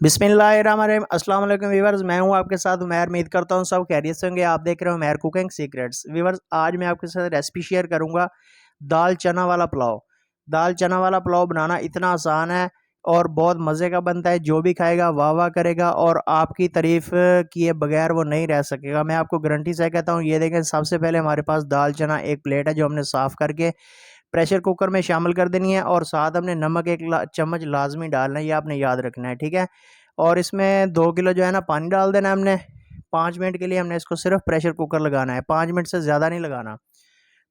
बिस्मिल्लाहिर्रहमानिर्रहीम। अस्सलाम वालेकुम व्यूअर्स, मैं हूं आपके साथ उमैर। उम्मीद करता हूं सब खैरियत से होंगे। आप देख रहे हो उमैर कुकिंग सीक्रेट्स। व्यूअर्स, आज मैं आपके साथ रेसिपी शेयर करूंगा दाल चना वाला पुलाव। दाल चना वाला पुलाव बनाना इतना आसान है और बहुत मज़े का बनता है। जो भी खाएगा वाह वाह करेगा और आपकी तारीफ किए बगैर वो नहीं रह सकेगा। मैं आपको गारंटी से कहता हूँ। ये देखें, सबसे पहले हमारे पास दाल चना एक प्लेट है जो हमने साफ़ करके प्रेशर कुकर में शामिल कर देनी है, और साथ हमने नमक एक चम्मच लाजमी डालना है, ये आपने याद रखना है, ठीक है। और इसमें 2 किलो जो है ना पानी डाल देना है हमने। 5 मिनट के लिए हमने इसको सिर्फ प्रेशर कुकर लगाना है, 5 मिनट से ज़्यादा नहीं लगाना।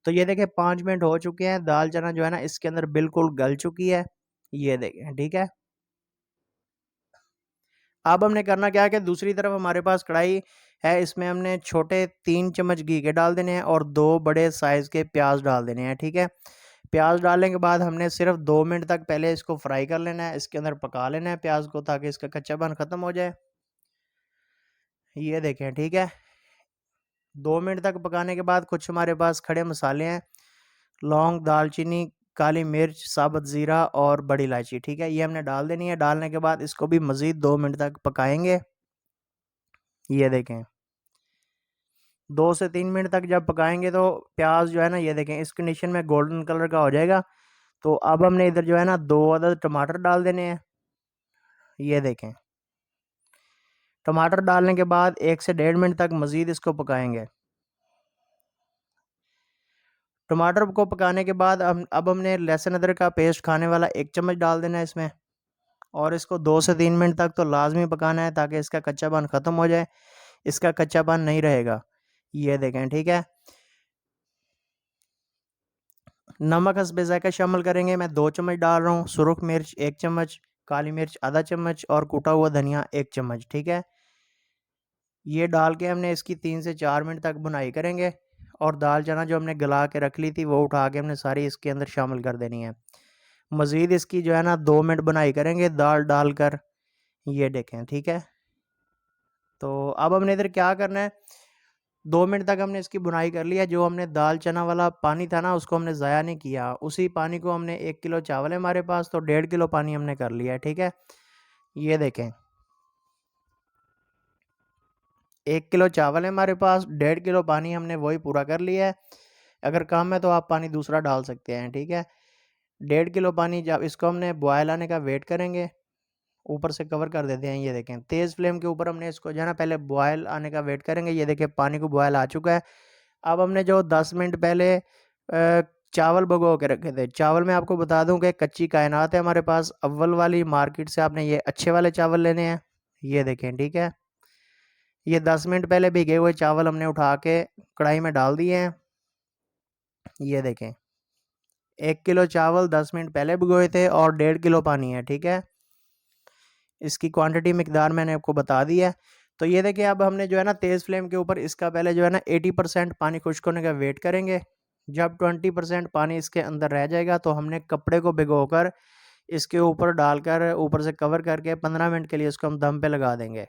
तो ये देखें 5 मिनट हो चुके हैं, दाल चना जो है ना इसके अंदर बिल्कुल गल चुकी है। ये देखें, ठीक है। अब हमने करना क्या है कि दूसरी तरफ हमारे पास कढ़ाई है, इसमें हमने छोटे 3 चम्मच घी के डाल देने हैं और 2 बड़े साइज़ के प्याज डाल देने हैं, ठीक है। प्याज डालने के बाद हमने सिर्फ 2 मिनट तक पहले इसको फ्राई कर लेना है, इसके अंदर पका लेना है प्याज को, ताकि इसका कच्चापन ख़त्म हो जाए। ये देखें, ठीक है। 2 मिनट तक पकाने के बाद कुछ हमारे पास खड़े मसाले हैं, लौंग, दालचीनी, काली मिर्च, साबुत ज़ीरा और बड़ी इलायची, ठीक है। ये हमने डाल देनी है। डालने के बाद इसको भी मज़ीद 2 मिनट तक पकाएंगे। ये देखें, 2 से 3 मिनट तक जब पकाएंगे तो प्याज जो है ना, ये देखें इस कंडीशन में गोल्डन कलर का हो जाएगा। तो अब हमने इधर जो है ना 2 अदद टमाटर डाल देने हैं। ये देखें, टमाटर डालने के बाद 1 से 1.5 मिनट तक मज़ीद इसको पकाएंगे। टमाटर को पकाने के बाद अब हमने लहसुन अदरक का पेस्ट खाने वाला 1 चम्मच डाल देना है इसमें, और इसको 2 से 3 मिनट तक तो लाजमी पकाना है, ताकि इसका कच्चापन ख़त्म हो जाए। इसका कच्चापन नहीं रहेगा। ये देखें, ठीक है। नमक हस्बे ज़ायक़ा शामिल करेंगे। मैं 2 चम्मच डाल रहा हूँ। सुरख मिर्च 1 चम्मच, काली मिर्च आधा चम्मच और कूटा हुआ धनिया 1 चम्मच, ठीक है। ये डाल के हमने इसकी 3 से 4 मिनट तक भुनाई करेंगे। और दाल चना जो हमने गला के रख ली थी वो उठा के हमने सारी इसके अंदर शामिल कर देनी है। मज़ीद इसकी जो है ना 2 मिनट भुनाई करेंगे दाल डालकर। ये देखें, ठीक है। तो अब हमने इधर क्या करना है, 2 मिनट तक हमने इसकी बुनाई कर लिया। जो हमने दाल चना वाला पानी था ना उसको हमने ज़ाया नहीं किया। उसी पानी को हमने 1 किलो चावल है हमारे पास, तो 1.5 किलो पानी हमने कर लिया है, ठीक है। ये देखें, 1 किलो चावल है हमारे पास, 1.5 किलो पानी हमने वही पूरा कर लिया है। अगर कम है तो आप पानी दूसरा डाल सकते हैं, ठीक है। 1.5 किलो पानी, जब इसको हमने बॉयल आने का वेट करेंगे, ऊपर से कवर कर देते हैं। ये देखें, तेज़ फ्लेम के ऊपर हमने इसको जो है ना पहले बॉयल आने का वेट करेंगे। ये देखें, पानी को बॉयल आ चुका है। अब हमने जो 10 मिनट पहले चावल भिगो के रखे थे, चावल मैं आपको बता दूं कि कच्ची कायनात है हमारे पास। अव्वल वाली मार्केट से आपने ये अच्छे वाले चावल लेने हैं। ये देखें, ठीक है। ये 10 मिनट पहले भिगे हुए चावल हमने उठा के कढ़ाई में डाल दिए हैं। ये देखें, 1 किलो चावल 10 मिनट पहले भिगोए थे और 1.5 किलो पानी है, ठीक है। इसकी क्वांटिटी मिकदार मैंने आपको बता दी है। तो ये देखिए, अब हमने जो है ना तेज़ फ्लेम के ऊपर इसका पहले जो है ना 80% पानी खुश्क होने का वेट करेंगे। जब 20% पानी इसके अंदर रह जाएगा तो हमने कपड़े को भिगोकर इसके ऊपर डालकर ऊपर से कवर करके 15 मिनट के लिए इसको हम दम पे लगा देंगे।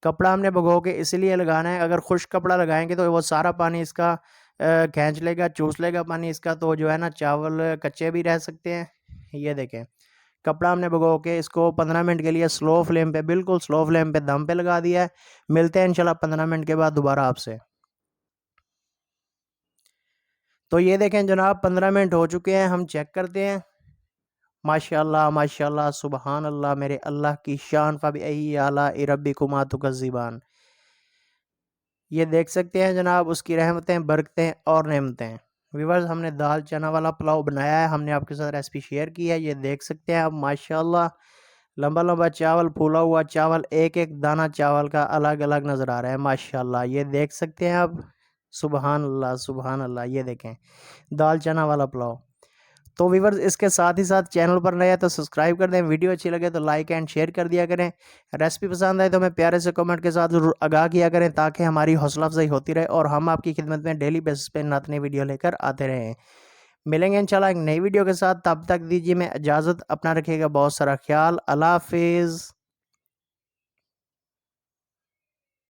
कपड़ा हमने भिगो के इसलिए लगाना है, अगर खुश्क कपड़ा लगाएंगे तो वो सारा पानी इसका खींच लेगा, चूस लेगा पानी इसका, तो जो है ना चावल कच्चे भी रह सकते हैं। ये देखें, कपड़ा हमने भिगो के इसको 15 मिनट के लिए स्लो फ्लेम पे, बिल्कुल स्लो फ्लेम पे दम पे लगा दिया है। मिलते हैं इंशाल्लाह 15 मिनट के बाद दोबारा आपसे। तो ये देखें जनाब, 15 मिनट हो चुके हैं। हम चेक करते हैं। माशाल्लाह माशाल्लाह, सुबहान अल्लाह, मेरे अल्लाह की शान, फ़बिअय्यि आलाइ रब्बिकुमा तुकज़्ज़िबान। ये देख सकते हैं जनाब, उसकी रहमतें, बरकतें और नेमतें। व्यूअर्स, हमने दाल चना वाला पुलाव बनाया है, हमने आपके साथ रेसिपी शेयर की है। ये देख सकते हैं आप, माशाल्लाह, लंबा लंबा चावल, फूला हुआ चावल, एक एक दाना चावल का अलग अलग नज़र आ रहा है, माशाल्लाह। ये देख सकते हैं आप, सुबहान अल्लाह सुबहान अल्लाह। ये देखें, दाल चना वाला पुलाव। तो व्यूअर्स, इसके साथ ही साथ चैनल पर नए हैं तो सब्सक्राइब कर दें, वीडियो अच्छी लगे तो लाइक एंड शेयर कर दिया करें। रेसिपी पसंद आए तो हमें प्यारे से कमेंट के साथ ज़रूर आगाह किया करें, ताकि हमारी हौसला अफजाई होती रहे और हम आपकी खिदमत में डेली बेसिस पे नत नई वीडियो लेकर आते रहें। मिलेंगे इंशाल्लाह एक नई वीडियो के साथ, तब तक दीजिए मैं इजाज़त। अपना रखिएगा बहुत सारा ख्याल। अल्लाह हाफिज़।